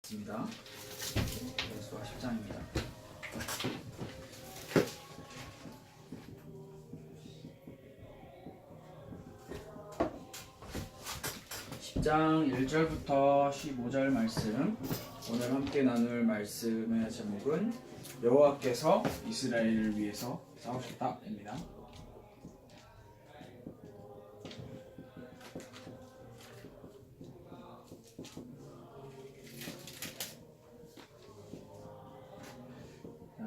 있습니다. 여호수아 10장입니다. 10장 1절부터 15절 말씀. 오늘 함께 나눌 말씀의 제목은 여호와께서 이스라엘을 위해서 싸우셨다입니다.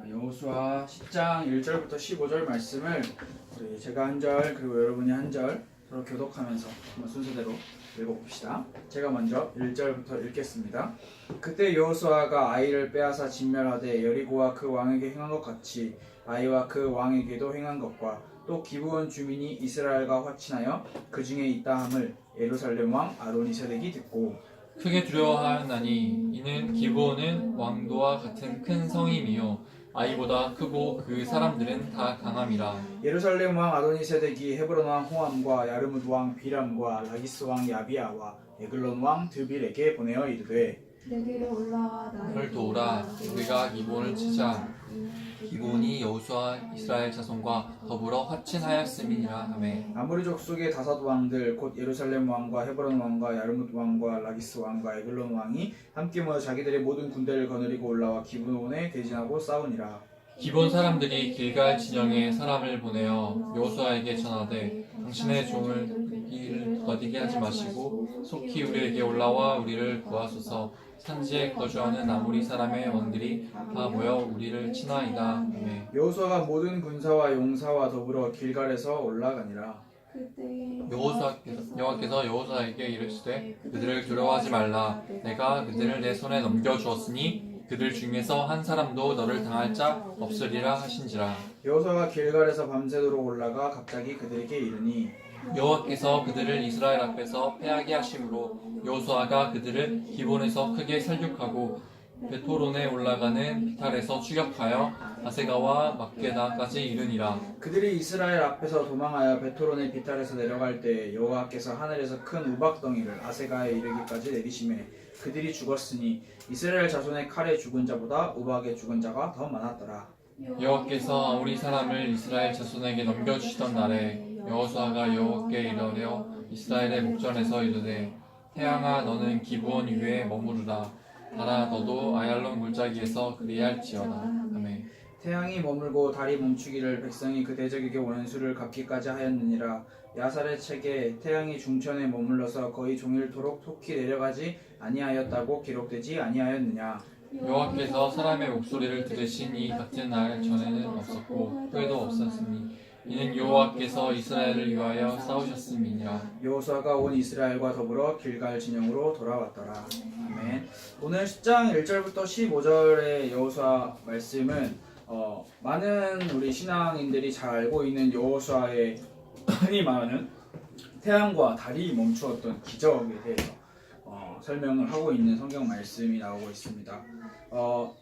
여호수아 10장 1절부터 15절 말씀을 제가 한 절 그리고 여러분이 한 절 서로 교독하면서 한번 순서대로 읽어봅시다. 제가 먼저 1절부터 읽겠습니다. 그때 여호수아가 아이를 빼앗아 진멸하되 여리고와 그 왕에게 행한 것 같이 아이와 그 왕에게도 행한 것과 또 기브온 주민이 이스라엘과 화친하여 그 중에 있다 함을 예루살렘 왕 아도니세덱이 듣고 크게 두려워하였나니 이는 기브온은 왕도와 같은 큰 성임이요 아이보다 크고 그 사람들은 다 강함이라. 예루살렘 왕 아도니세덱이 헤브론 왕 호암과 야르뭇 왕 비람과 라기스 왕 야비아와 에글론 왕 드빌에게 보내어 이르되 내게 올라와 나를 도우라. 우리가 기브온을 치자. 기브온이 여호수아 이스라엘 자손과 더불어 화친하였음이니라 하매 아모리 족속의 다섯 왕들 곧 예루살렘 왕과 헤브론 왕과 야르뭇 왕과 라기스 왕과 에글론 왕이 함께 모여 자기들의 모든 군대를 거느리고 올라와 기브온에 대진하고 싸우니라. 기브온 사람들이 길갈 진영에 사람을 보내어 여호수아에게 전하되 당신의 종을 이를 더디게 하지 마시고 속히 우리에게 올라와 우리를 구하소서. 산지에 거주하는 아모리 사람의 왕들이 다 모여 우리를 치나이다 하매 여호수아가 모든 군사와 용사와 더불어 길갈에서 올라가니라. 여호와께서 여호수아에게 이르시되 그들을 두려워하지 말라. 내가 그들을 내 손에 넘겨주었으니 그들 중에서 한 사람도 너를 당할 자 없으리라 하신지라. 여호수아가 길갈에서 밤새도록 올라가 갑자기 그들에게 이르니 여호와께서 그들을 이스라엘 앞에서 패하게 하심으로 여호수아가 그들을 기본에서 크게 살육하고 베토론에 올라가는 비탈에서 추격하여 아세가와 막게다까지 이르니라. 그들이 이스라엘 앞에서 도망하여 베토론의 비탈에서 내려갈 때 여호와께서 하늘에서 큰 우박덩이를 아세가에 이르기까지 내리시매 그들이 죽었으니 이스라엘 자손의 칼에 죽은 자보다 우박에 죽은 자가 더 많았더라. 여호와께서 아모리 사람을 이스라엘 자손에게 넘겨주시던 날에 여호수아가 여호와께 이르려 이스라엘의 목전에서 이르되 태양아 너는 기브온 위에 머무르라. 달아 너도 아얄론 골짜기에서 그리할지어다 하매 태양이 머물고 달이 멈추기를 백성이 그 대적에게 원수를 갚기까지 하였느니라. 야살의 책에 태양이 중천에 머물러서 거의 종일토록 속히 내려가지 아니하였다고 기록되지 아니하였느냐. 여호와께서 사람의 목소리를 들으신 이 같은 날 전에는 없었고 후에도 없었으니 이는 여호와께서 이스라엘을 위하여 싸우셨음이니라. 여호수아가 온 이스라엘과 더불어 길갈 진영으로 돌아왔더라. 아멘. 오늘 10장 1절부터 15절의 여호수아 말씀은 많은 우리 신앙인들이 잘 알고 있는 여호수아의 흔히 말하는 태양과 달이 멈추었던 기적에 대해서 설명을 하고 있는 성경 말씀이 나오고 있습니다.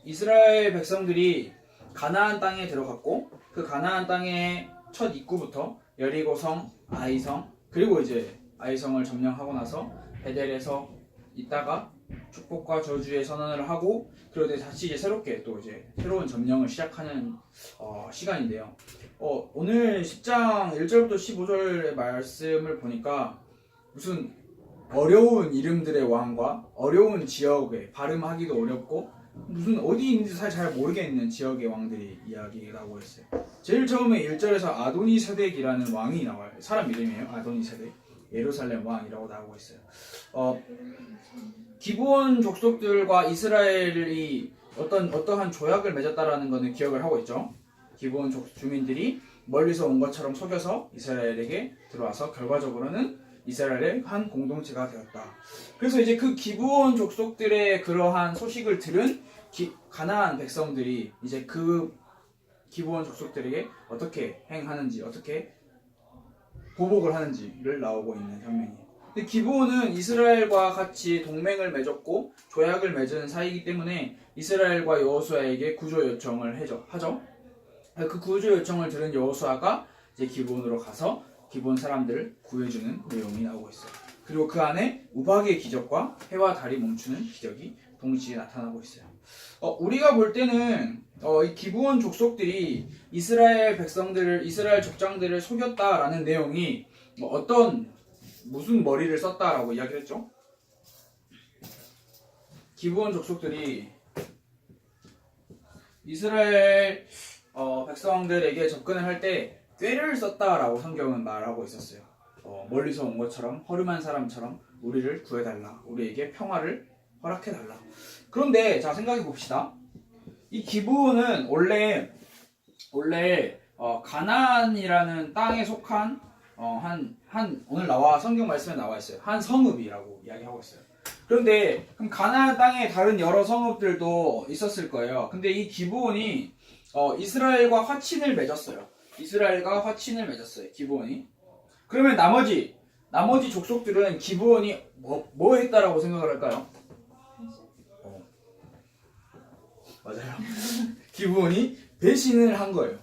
이스라엘 백성들이 가나안 땅에 들어갔고 그 가나안 땅의 첫 입구부터 여리고성, 아이성 그리고 이제 아이성을 점령하고 나서 베델에서 있다가 축복과 저주의 선언을 하고 그리고 다시 이제 새롭게 또 이제 새로운 점령을 시작하는 시간인데요. 오늘 10장 1절부터 15절의 말씀을 보니까 무슨 어려운 이름들의 왕과 어려운 지역에 발음하기도 어렵고 무슨 어디 있는지 사실 잘 모르겠는 지역의 왕들이 이야기가 나오고 있어요. 제일 처음에 1절에서 아도니세덱이라는 왕이 나와요. 사람 이름이에요. 아도니세덱. 예루살렘 왕이라고 나오고 있어요. 기브온 족속들과 이스라엘이 어떠한 조약을 맺었다라는 것은 기억을 하고 있죠. 기브온 주민들이 멀리서 온 것처럼 속여서 이스라엘에게 들어와서 결과적으로는 이스라엘의 한 공동체가 되었다. 그래서 이제 그 기브온 족속들의 그러한 소식을 들은 가나안 백성들이 이제 그 기브온 족속들에게 어떻게 행하는지 어떻게 보복을 하는지를 나오고 있는 장면이에요. 근데 기브온은 이스라엘과 같이 동맹을 맺었고 조약을 맺은 사이이기 때문에 이스라엘과 여호수아에게 구조 요청을 하죠. 그 구조 요청을 들은 여호수아가 이제 기브온으로 가서 기브온 사람들을 구해주는 내용이 나오고 있어요. 그리고 그 안에 우박의 기적과 해와 달이 멈추는 기적이 동시에 나타나고 있어요. 우리가 볼 때는 이 기브온 족속들이 이스라엘 백성들을 이스라엘 족장들을 속였다라는 내용이 무슨 머리를 썼다라고 이야기를 했죠. 기브온 족속들이 이스라엘 백성들에게 접근을 할 때 꾀를 썼다라고 성경은 말하고 있었어요. 멀리서 온 것처럼 허름한 사람처럼 우리를 구해달라. 우리에게 평화를 허락해달라. 그런데 자 생각해 봅시다. 이 기브온은 원래 가나안이라는 땅에 속한 오늘 성경 말씀에 나와 있어요. 한 성읍이라고 이야기하고 있어요. 그런데 그럼 가나안 땅에 다른 여러 성읍들도 있었을 거예요. 근데 이 기브온이 이스라엘과 화친을 맺었어요. 기브온이. 그러면 나머지 족속들은 기브온이 뭐 했다라고 생각을 할까요? 맞아요. 기브온이 배신을 한 거예요.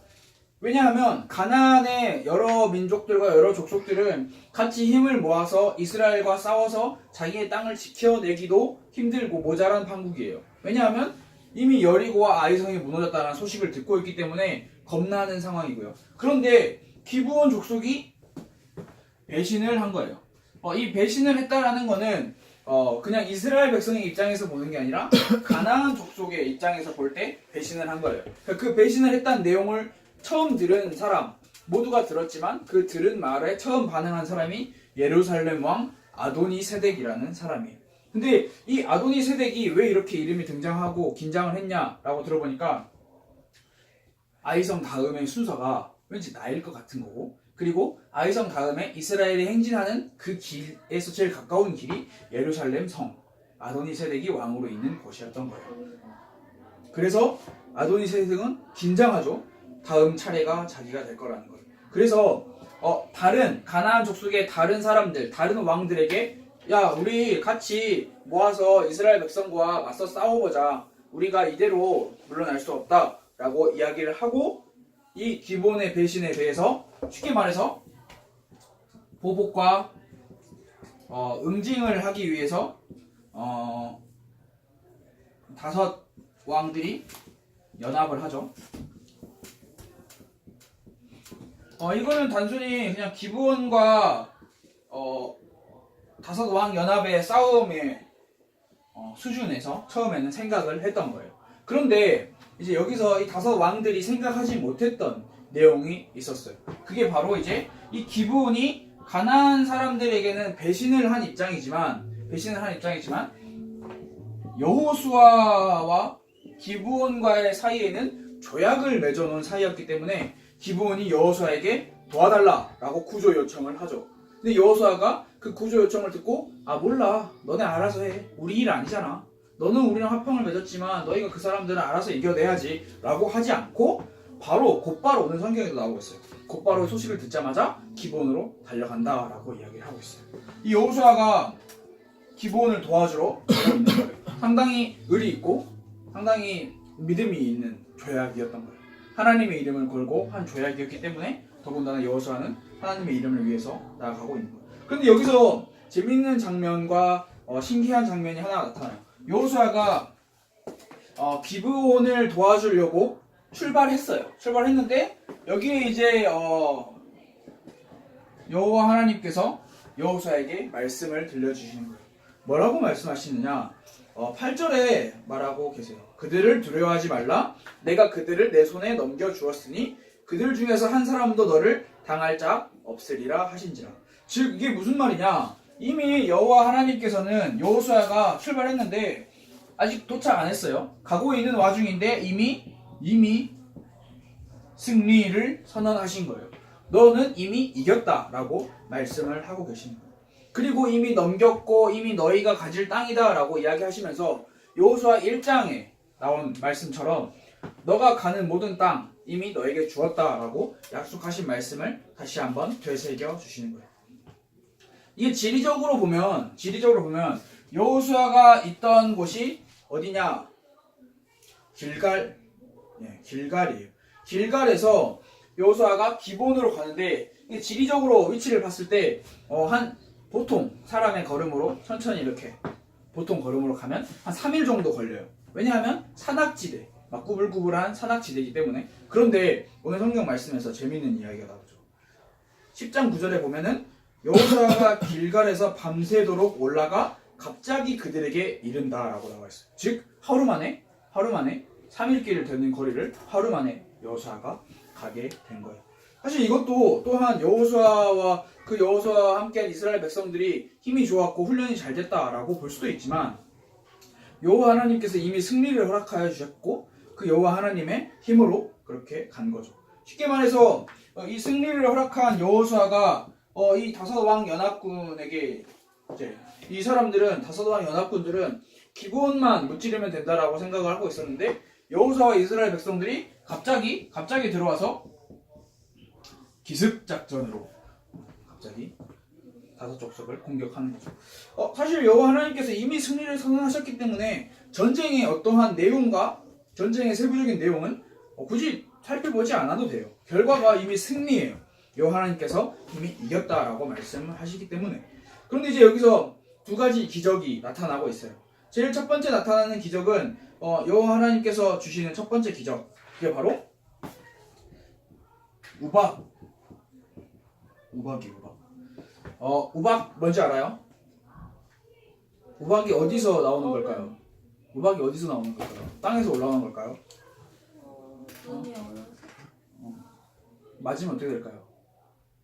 왜냐하면 가나안의 여러 민족들과 여러 족속들은 같이 힘을 모아서 이스라엘과 싸워서 자기의 땅을 지켜내기도 힘들고 모자란 판국이에요. 왜냐하면 이미 여리고와 아이성이 무너졌다는 소식을 듣고 있기 때문에 겁나는 상황이고요. 그런데 기브온 족속이 배신을 한 거예요. 이 배신을 했다라는 거는 그냥 이스라엘 백성의 입장에서 보는 게 아니라 가나안 족속의 입장에서 볼 때 배신을 한 거예요. 그 배신을 했다는 내용을 처음 들은 사람 모두가 들었지만 그 들은 말에 처음 반응한 사람이 예루살렘 왕 아도니세덱이라는 사람이에요. 근데 이 아도니세덱이 왜 이렇게 이름이 등장하고 긴장을 했냐라고 들어보니까 아이성 다음의 순서가 왠지 나일 것 같은 거고, 그리고 아이성 다음에 이스라엘이 행진하는 그 길에서 제일 가까운 길이 예루살렘 성 아도니세덱이 왕으로 있는 곳이었던 거예요. 그래서 아도니세덱은 긴장하죠. 다음 차례가 자기가 될 거라는 거예요. 그래서 다른 가나안 족속의 다른 사람들, 다른 왕들에게 야, 우리 같이 모아서 이스라엘 백성과 맞서 싸워보자. 우리가 이대로 물러날 수 없다. 라고 이야기를 하고 이 기브온의 배신에 대해서 쉽게 말해서 보복과 응징을 하기 위해서 5 왕들이 연합을 하죠. 이거는 단순히 그냥 기브온과 5 왕 연합의 싸움의 수준에서 처음에는 생각을 했던 거예요. 그런데 이제 여기서 이 5 왕들이 생각하지 못했던 내용이 있었어요. 그게 바로 이제 이 기브온이 가나안 사람들에게는 배신을 한 입장이지만 여호수아와 기브온과의 사이에는 조약을 맺어놓은 사이였기 때문에 기브온이 여호수아에게 도와달라라고 구조 요청을 하죠. 근데 여호수아가 그 구조 요청을 듣고 몰라, 너네 알아서 해, 우리 일 아니잖아, 너는 우리랑 화평을 맺었지만 너희가 그 사람들은 알아서 이겨내야지 라고 하지 않고 곧바로 오늘 성경에도 나오고 있어요. 곧바로 소식을 듣자마자 기브온으로 달려간다 라고 이야기를 하고 있어요. 이 여호수아가 기브온을 도와주러 있는 거예요. 상당히 의리 있고 상당히 믿음이 있는 조약이었던 거예요. 하나님의 이름을 걸고 한 조약이었기 때문에 더군다나 여호수아는 하나님의 이름을 위해서 나아가고 있는 거예요. 그런데 여기서 재밌는 장면과 신기한 장면이 하나 나타나요. 여호수아가 기브온을 도와주려고 출발했는데 여기에 이제 여호와 하나님께서 여호수아에게 말씀을 들려주시는 거예요. 뭐라고 말씀하시느냐? 8절에 말하고 계세요. 그들을 두려워하지 말라. 내가 그들을 내 손에 넘겨주었으니 그들 중에서 한 사람도 너를 당할 자 없으리라 하신지라. 즉 이게 무슨 말이냐? 이미 여호와 하나님께서는 여호수아가 출발했는데 아직 도착 안 했어요. 가고 있는 와중인데 이미 승리를 선언하신 거예요. 너는 이미 이겼다라고 말씀을 하고 계시는 거예요. 그리고 이미 넘겼고 이미 너희가 가질 땅이다라고 이야기하시면서 여호수아 1장에 나온 말씀처럼 너가 가는 모든 땅 이미 너에게 주었다라고 약속하신 말씀을 다시 한번 되새겨 주시는 거예요. 이게 지리적으로 보면 여호수아가 있던 곳이 어디냐? 길갈이에요. 길갈에서 여호수아가 기브온으로 가는데 지리적으로 위치를 봤을 때 보통 사람의 걸음으로 천천히 이렇게 보통 걸음으로 가면 한 3일 정도 걸려요. 왜냐하면 산악지대, 막 구불구불한 산악지대이기 때문에. 그런데 오늘 성경 말씀에서 재미있는 이야기가 나오죠. 10장 9절에 보면은 여호수아가 길갈에서 밤새도록 올라가 갑자기 그들에게 이른다라고 나와 있어요. 즉 하루 만에 3일길 되는 거리를 하루 만에 여호수아가 가게 된 거예요. 사실 이것도 또한 여호수아와 그 여호수아와 함께한 이스라엘 백성들이 힘이 좋았고 훈련이 잘 됐다라고 볼 수도 있지만 여호와 하나님께서 이미 승리를 허락하여 주셨고 그 여호와 하나님의 힘으로 그렇게 간 거죠. 쉽게 말해서 이 승리를 허락한 여호수아가 이 다섯 왕 연합군에게 이제 이 사람들은 다섯 왕 연합군들은 기본만 무찌르면 된다라고 생각을 하고 있었는데 여호수아와 이스라엘 백성들이 갑자기 들어와서 기습 작전으로 갑자기 다섯 족속을 공격하는 거죠. 사실 여호와 하나님께서 이미 승리를 선언하셨기 때문에 전쟁의 어떠한 내용과 전쟁의 세부적인 내용은 굳이 살펴보지 않아도 돼요. 결과가 이미 승리예요. 여호와 하나님께서 이미 이겼다라고 말씀을 하시기 때문에. 그런데 이제 여기서 두 가지 기적이 나타나고 있어요. 제일 첫 번째 나타나는 기적은 여호와 하나님께서 주시는 첫 번째 기적, 그게 바로 우박이에요. 우박 뭔지 알아요? 우박이 어디서 나오는 걸까요? 우박이 어디서 나오는 걸까요? 땅에서 올라오는 걸까요? 눈이 얼어서 맞으면 어떻게 될까요?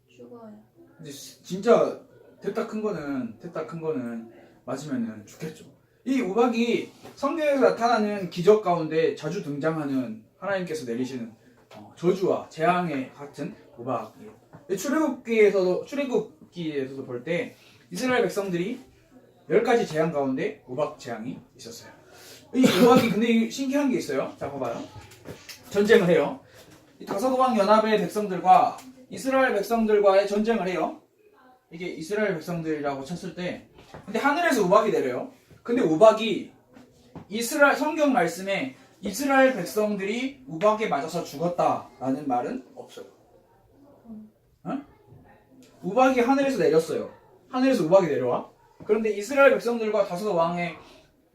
죽어요. 근데 진짜 됐다 큰 거는 맞으면은 죽겠죠. 이 우박이 성경에서 나타나는 기적 가운데 자주 등장하는 하나님께서 내리시는 저주와 재앙의 같은 우박이에요. 출애굽기에서도 볼 때 이스라엘 백성들이 10가지 재앙 가운데 우박 재앙이 있었어요. 이 우박이 근데 신기한 게 있어요. 자 봐봐요. 전쟁을 해요. 이 다섯 왕 연합의 백성들과 이스라엘 백성들과의 전쟁을 해요. 이게 이스라엘 백성들이라고 쳤을 때 근데 하늘에서 우박이 내려요. 근데 우박이 성경 말씀에 이스라엘 백성들이 우박에 맞아서 죽었다라는 말은 없어요. 우박이 하늘에서 내렸어요. 하늘에서 우박이 내려와. 그런데 이스라엘 백성들과 다섯 왕의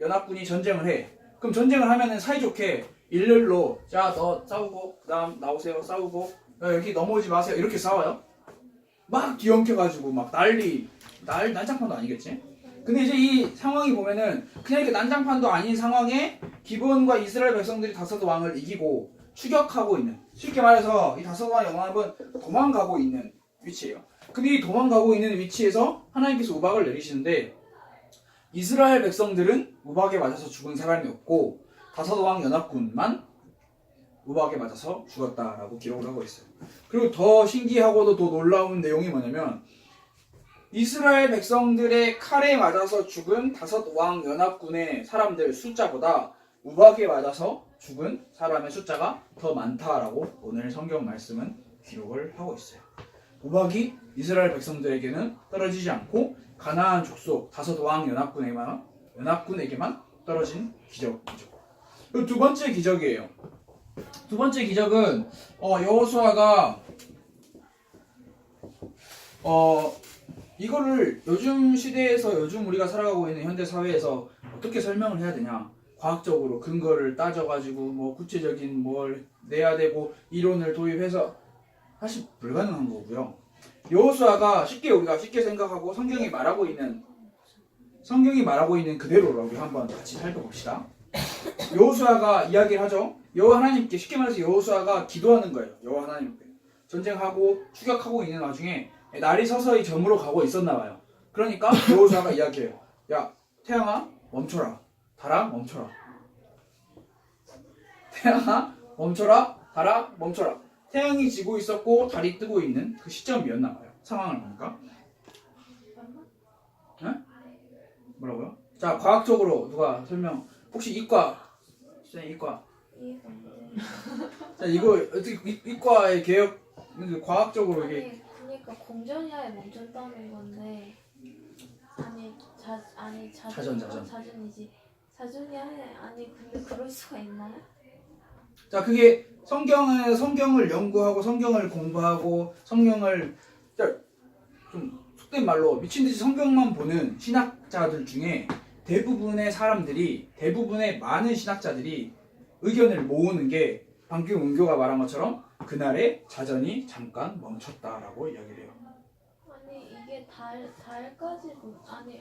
연합군이 전쟁을 해. 그럼 전쟁을 하면은 사이좋게 일렬로 자 너 싸우고 그다음 나오세요 싸우고 여기 넘어오지 마세요 이렇게 싸워요. 막 뒤엉켜가지고 막 난장판도 아니겠지? 근데 이제 이 상황이 보면은 그냥 이렇게 난장판도 아닌 상황에 기브온과 이스라엘 백성들이 다섯 왕을 이기고 추격하고 있는, 쉽게 말해서 이 다섯 왕의 연합은 도망가고 있는 위치예요. 근데 이 도망가고 있는 위치에서 하나님께서 우박을 내리시는데 이스라엘 백성들은 우박에 맞아서 죽은 사람이 없고 다섯 왕 연합군만 우박에 맞아서 죽었다라고 기록을 하고 있어요. 그리고 더 신기하고도 더 놀라운 내용이 뭐냐면 이스라엘 백성들의 칼에 맞아서 죽은 다섯 왕 연합군의 사람들 숫자보다 우박에 맞아서 죽은 사람의 숫자가 더 많다라고 오늘 성경 말씀은 기록을 하고 있어요. 우박이 이스라엘 백성들에게는 떨어지지 않고 가나안 족속 다섯 왕 연합군에게만 떨어진 기적이죠. 그리고 두 번째 기적이에요. 두 번째 기적은 여호수아가 이거를 요즘 시대에서 요즘 우리가 살아가고 있는 현대 사회에서 어떻게 설명을 해야 되냐? 과학적으로 근거를 따져가지고 뭐 구체적인 뭘 내야 되고 이론을 도입해서 사실 불가능한 거고요. 여호수아가 우리가 쉽게 생각하고 성경이 말하고 있는 그대로로 우리 한번 같이 살펴봅시다. 여호수아가 이야기를 하죠. 여호와 하나님께, 쉽게 말해서 여호수아가 기도하는 거예요. 여호와 하나님께 전쟁하고 추격하고 있는 와중에 날이 서서히 저물어 가고 있었나 봐요. 그러니까 여호수아가 이야기해요. 야, 태양아 멈춰라. 달아 멈춰라. 태양아 멈춰라. 달아 멈춰라. 태양이 지고 있었고 달이 뜨고 있는 그 시점이었나 봐요. 상황을 보니까. 네? 뭐라고요? 자, 과학적으로 누가 설명. 혹시 이과. 이해가 안 돼. 자, 이거 어떻게 이과의 개혁 과학적으로 이게 그러니까 공전이하에 멈췄다는 건데 자전이지. 자전이하에 근데 그럴 수가 있나요? 자, 그게 성경을 연구하고 성경을 공부하고 성경을 좀 속된 말로 미친 듯이 성경만 보는 신학자들 중에 대부분의 사람들이, 대부분의 많은 신학자들이 의견을 모으는 게 방금 은교가 말한 것처럼 그날에 자전이 잠깐 멈췄다라고 이야기를 해요. 아니 이게 달까지도 아니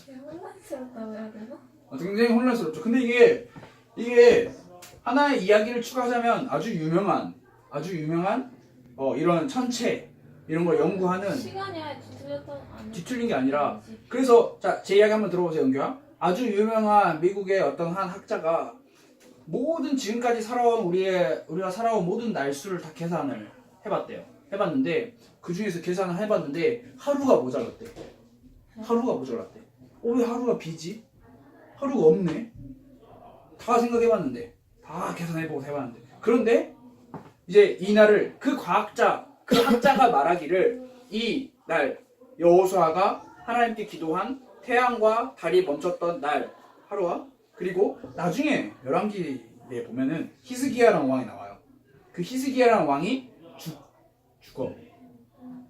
되게 혼란스럽다고 해야 되나? 굉장히 혼란스럽죠. 근데 이게 하나의 이야기를 추가하자면 아주 유명한 이런 천체 이런 걸 연구하는 시간이 아예 뒤틀린 게 아니라 그래서 자, 제 이야기 한번 들어보세요, 은교야. 아주 유명한 미국의 어떤 한 학자가 모든 지금까지 살아온 우리가 살아온 모든 날수를 다 계산을 해봤대요. 해봤는데 그 중에서 계산을 해봤는데 하루가 모자랐대. 왜 하루가 비지? 하루가 없네. 다 생각해봤는데 다 계산해보고 해봤는데 그런데 이제 이날을 그 학자가 말하기를 이 날 여호수아가 하나님께 기도한 태양과 달이 멈췄던 날 하루와 그리고 나중에 열왕기에 보면은 히스기야라는 왕이 나와요. 그 히스기야라는 왕이 죽어.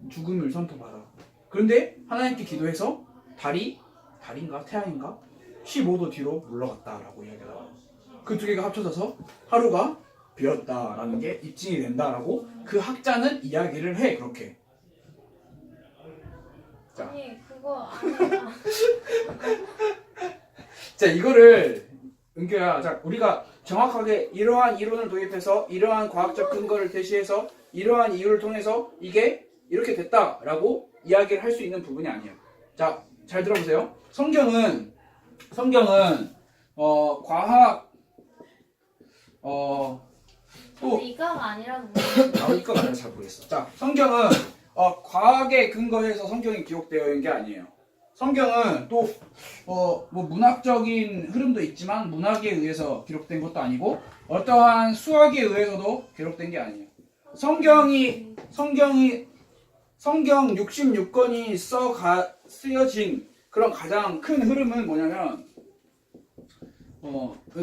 죽음을 선포받아. 그런데 하나님께 기도해서 달인가 태양인가 15도 뒤로 물러갔다라고 이야기가 나와요. 그 두 개가 합쳐져서 하루가 비었다라는 게 입증이 된다라고 그 학자는 이야기를 해. 그렇게. 자. 아니 그거 자, 이거를 은교야. 자, 우리가 정확하게 이러한 이론을 도입해서 이러한 과학적 근거를 제시해서 이러한 이유를 통해서 이게 이렇게 됐다라고 이야기를 할 수 있는 부분이 아니에요. 자, 잘 들어보세요. 성경은 과학 또 이가가 아니라고 이거가 아니라 잘 모르겠어. 자, 성경은 과학에 근거해서 성경이 기록되어 있는 게 아니에요. 성경은 또 뭐 문학적인 흐름도 있지만 문학에 의해서 기록된 것도 아니고 어떠한 수학에 의해서도 기록된 게 아니에요. 성경 66권이 쓰여진 그런 가장 큰 흐름은 뭐냐면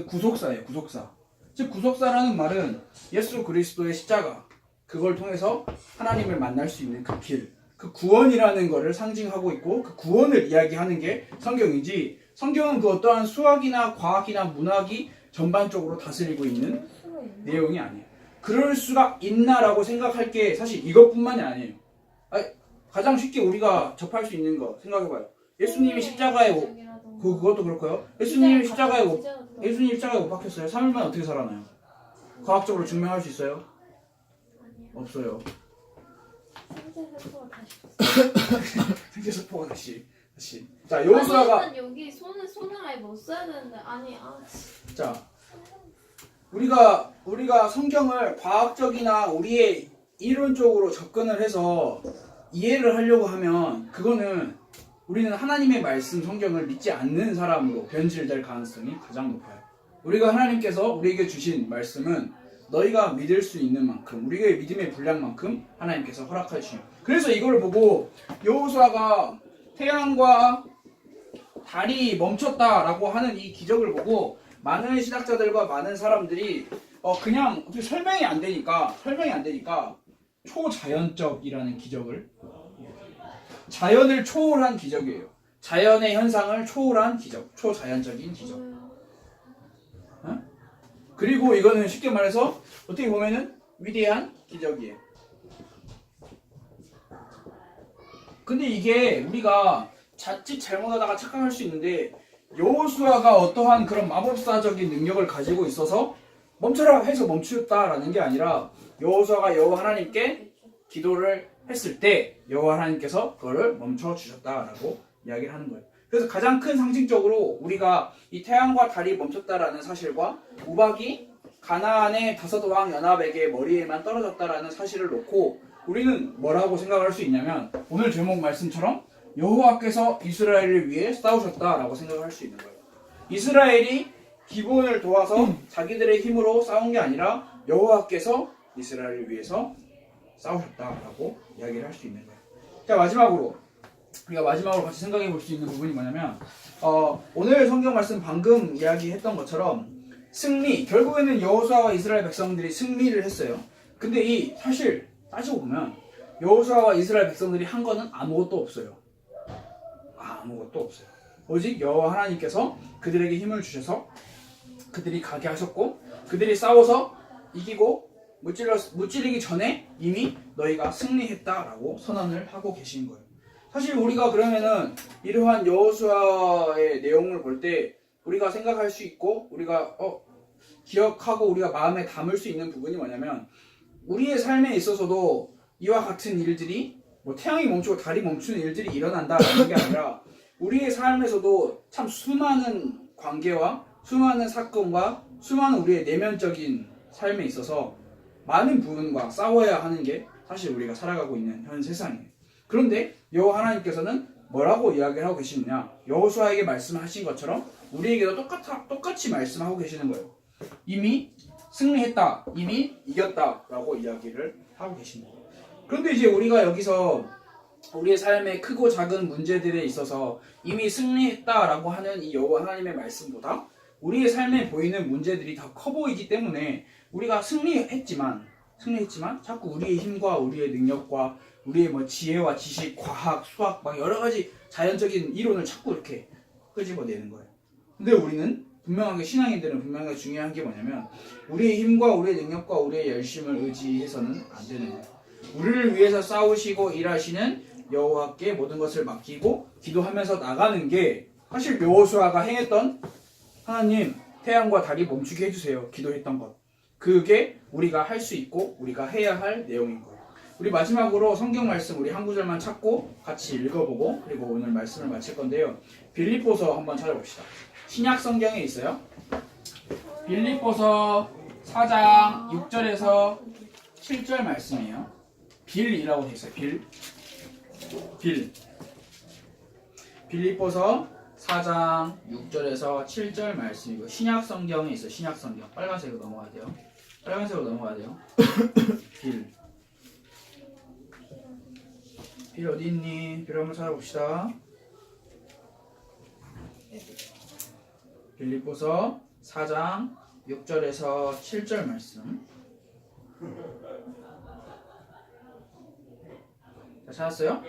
구속사예요. 구속사. 즉 구속사라는 말은 예수 그리스도의 십자가 그걸 통해서 하나님을 만날 수 있는 그 길, 그 구원이라는 것을 상징하고 있고 그 구원을 이야기하는 게 성경이지 성경은 그 어떠한 수학이나 과학이나 문학이 전반적으로 다스리고 있는 내용이 아니에요. 그럴 수가 있나라고 생각할 게 사실 이것뿐만이 아니에요. 가장 쉽게 우리가 접할 수 있는 거 생각해봐요. 예수님이 십자가에 그것도 그렇고요. 예수님이 십자가에 못 박혔어요. 3일 만에 어떻게 살아나요? 과학적으로 증명할 수 있어요? 없어요. 생체세포가 다시. 자, 여호수아가 일단 여기 손을 아예 못 써야 되는데 자, 우리가 성경을 과학적이나 우리의 이론적으로 접근을 해서 이해를 하려고 하면 그거는 우리는 하나님의 말씀 성경을 믿지 않는 사람으로 변질될 가능성이 가장 높아요. 우리가 하나님께서 우리에게 주신 말씀은 너희가 믿을 수 있는 만큼 우리의 믿음의 분량만큼 하나님께서 허락해 주시요. 그래서 이걸 보고 여호수아가 태양과 달이 멈췄다라고 하는 이 기적을 보고 많은 신학자들과 많은 사람들이 그냥 어떻게 설명이 안 되니까 초자연적이라는 기적을 자연을 초월한 기적이에요. 자연의 현상을 초월한 기적, 초자연적인 기적. 그리고 이거는 쉽게 말해서 어떻게 보면은 위대한 기적이에요. 근데 이게 우리가 자칫 잘못하다가 착각할 수 있는데 여호수아가 어떠한 그런 마법사적인 능력을 가지고 있어서 멈춰라 해서 멈추었다라는 게 아니라 여호수아가 여호와 하나님께 기도를 했을 때 여호와 하나님께서 그거를 멈춰 주셨다라고 이야기를 하는 거예요. 그래서 가장 큰 상징적으로 우리가 이 태양과 달이 멈췄다라는 사실과 우박이 가나안의 5왕 연합에게 머리에만 떨어졌다라는 사실을 놓고 우리는 뭐라고 생각할 수 있냐면 오늘 제목 말씀처럼 여호와께서 이스라엘을 위해 싸우셨다라고 생각할 수 있는 거예요. 이스라엘이 기본을 도와서 자기들의 힘으로 싸운 게 아니라 여호와께서 이스라엘을 위해서 싸우셨다라고 이야기를 할 수 있는 거예요. 자, 우리가 마지막으로 같이 생각해 볼 수 있는 부분이 뭐냐면 오늘 성경 말씀 방금 이야기했던 것처럼 결국에는 여호수아와 이스라엘 백성들이 승리를 했어요. 근데 이 사실 따지고 보면 여호수아와 이스라엘 백성들이 한 거는 아무것도 없어요. 아무것도 없어요. 오직 여호와 하나님께서 그들에게 힘을 주셔서 그들이 가게 하셨고 그들이 싸워서 이기고 무찌르기 전에 이미 너희가 승리했다라고 선언을 하고 계신 거예요. 사실 우리가 그러면은 이러한 여호수아의 내용을 볼 때 우리가 생각할 수 있고 우리가 기억하고 우리가 마음에 담을 수 있는 부분이 뭐냐면 우리의 삶에 있어서도 이와 같은 일들이 뭐 태양이 멈추고 달이 멈추는 일들이 일어난다라는 게 아니라 우리의 삶에서도 참 수많은 관계와 수많은 사건과 수많은 우리의 내면적인 삶에 있어서 많은 부분과 싸워야 하는 게 사실 우리가 살아가고 있는 현 세상이에요. 그런데 여호와 하나님께서는 뭐라고 이야기를 하고 계시느냐? 여호수아에게 말씀하신 것처럼 우리에게도 똑같이 말씀하고 계시는 거예요. 이미 승리했다, 이미 이겼다라고 이야기를 하고 계신 거예요. 그런데 이제 우리가 여기서 우리의 삶의 크고 작은 문제들에 있어서 이미 승리했다라고 하는 이 여호와 하나님의 말씀보다 우리의 삶에 보이는 문제들이 더 커 보이기 때문에 우리가 승리했지만 자꾸 우리의 힘과 우리의 능력과 우리의 뭐 지혜와 지식, 과학, 수학 막 여러 가지 자연적인 이론을 자꾸 이렇게 끄집어내는 거예요. 근데 우리는 분명하게 신앙인들은 분명하게 중요한 게 뭐냐면 우리의 힘과 우리의 능력과 우리의 열심을 의지해서는 안 되는 거예요. 우리를 위해서 싸우시고 일하시는 여호와께 모든 것을 맡기고 기도하면서 나가는 게 사실 여호수아가 행했던 하나님 태양과 달이 멈추게 해주세요 기도했던 것 그게 우리가 할 수 있고 우리가 해야 할 내용인 거예요. 우리 마지막으로 성경 말씀 우리 한 구절만 찾고 같이 읽어보고 그리고 오늘 말씀을 마칠 건데요. 빌립보서 한번 찾아봅시다. 신약 성경에 있어요. 빌립보서 4장 6절에서 7절 말씀이에요. 빌이라고 되어 있어요. 빌립보서 4장 6절에서 7절 말씀이고 신약 성경에 있어요. 신약 성경 빨간색으로 넘어가야 돼요. 빌 어디 있니? 빌 한번 찾아봅시다. 빌립보서 4장 6절에서 7절 말씀. 자, 찾았어요?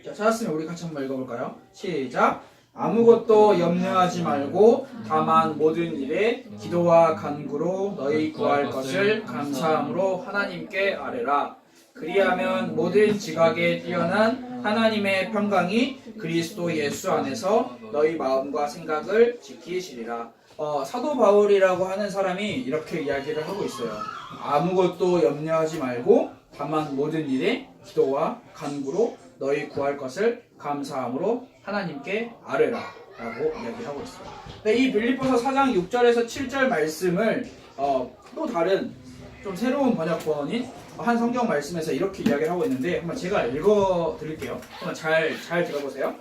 자, 찾았으면 우리 같이 한번 읽어볼까요? 시작! 아무것도 염려하지 말고 다만 모든 일에 기도와 간구로 너희 구할 것을 감사함으로 하나님께 아뢰라. 그리하면 모든 지각에 뛰어난 하나님의 평강이 그리스도 예수 안에서 너희 마음과 생각을 지키시리라. 사도 바울이라고 하는 사람이 이렇게 이야기를 하고 있어요. 아무것도 염려하지 말고 다만 모든 일에 기도와 간구로 너희 구할 것을 감사함으로 하나님께 아뢰라 라고 이야기하고 있어요. 근데 이 빌립보서 4장 6절에서 7절 말씀을 또 다른 좀 새로운 번역본인 한 성경 말씀에서 이렇게 이야기를 하고 있는데 한번 제가 읽어 드릴게요. 한번 잘 들어보세요.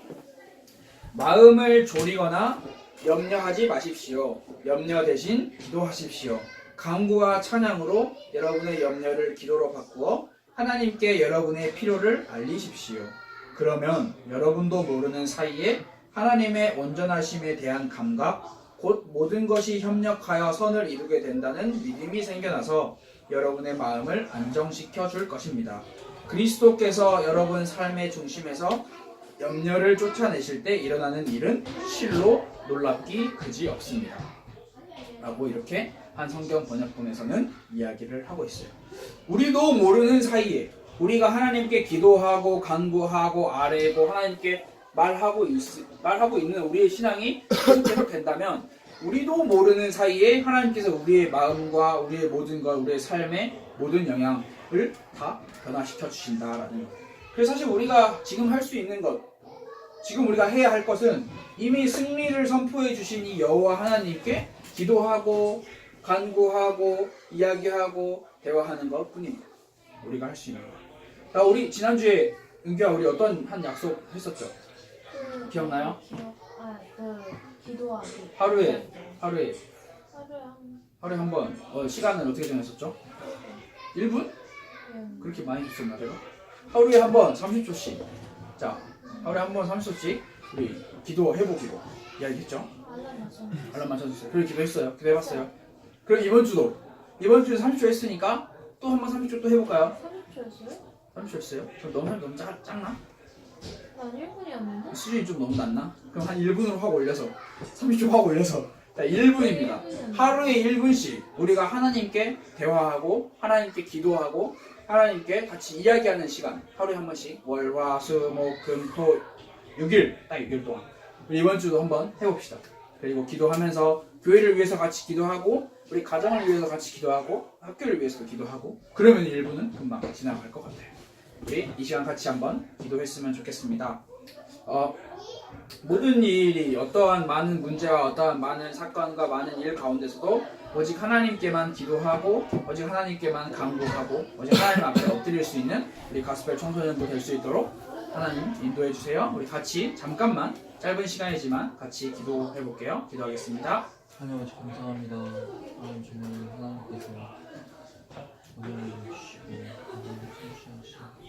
마음을 졸이거나 염려하지 마십시오. 염려 대신 기도하십시오. 간구와 찬양으로 여러분의 염려를 기도로 바꾸어 하나님께 여러분의 필요를 알리십시오. 그러면 여러분도 모르는 사이에 하나님의 온전하심에 대한 감각, 곧 모든 것이 협력하여 선을 이루게 된다는 믿음이 생겨나서 여러분의 마음을 안정시켜 줄 것입니다. 그리스도께서 여러분 삶의 중심에서 염려를 쫓아내실 때 일어나는 일은 실로 놀랍기 그지 없습니다. 라고 이렇게 한 성경 번역본에서는 이야기를 하고 있어요. 우리도 모르는 사이에 우리가 하나님께 기도하고 간구하고 아뢰고 하나님께 말하고 있는 우리의 신앙이 계속 된다면 우리도 모르는 사이에 하나님께서 우리의 마음과 우리의 모든 것, 우리의 삶의 모든 영향을 다 변화시켜 주신다라는 거예요. 그래서 사실 우리가 지금 할 수 있는 것, 지금 우리가 해야 할 것은 이미 승리를 선포해 주신 이 여호와 하나님께 기도하고 간구하고 이야기하고 대화하는 것 뿐입니다. 우리가 할 수 있는 것. 자, 우리 지난주에 은규야 우리 어떤 한 약속 했었죠? 기억나요? 기도하기. 하루에 하루에 한 번. 시간을 어떻게 정했었죠? 1분? 그렇게 많이 줬었나 제가? 하루에 한 번 30초씩. 자, 하루에 한 번 30초씩 우리 기도해보기로 이야기했죠? 알람 맞춰주세요. 그리고 기도했어요. 기도해봤어요. 그럼 이번 주에 30초 했으니까 또 한 번 30초 또 해볼까요? 30초였어요? 30초 했어요? 그럼 너무 작나? 난 1분이었는데? 수준이 좀 너무 낮나? 그럼 한 1분으로 확 올려서 30초 확 올려서 자 1분입니다. 하루에 1분씩 우리가 하나님께 대화하고 하나님께 기도하고 하나님께 같이 이야기하는 시간 하루에 한 번씩 월, 화, 수, 목, 금, 토 6일 딱 6일 동안 우리 이번 주도 한번 해봅시다. 그리고 기도하면서 교회를 위해서 같이 기도하고 우리 가정을 위해서 같이 기도하고 학교를 위해서도 기도하고 그러면 1분은 금방 지나갈 것 같아요. 우리 이 시간 같이 한번 기도했으면 좋겠습니다. 모든 일이 어떠한 많은 문제와 어떠한 많은 사건과 많은 일 가운데서도 오직 하나님께만 기도하고 오직 하나님께만 간구하고 오직 하나님 앞에 엎드릴 수 있는 우리 가스펠 청소년부 될 수 있도록 하나님 인도해 주세요. 우리 같이 잠깐만 짧은 시간이지만 같이 기도해 볼게요. 기도하겠습니다. 하나님 아버지 감사합니다. 하나님 정말 하나님께서 오늘 주시고 오늘 성취하시고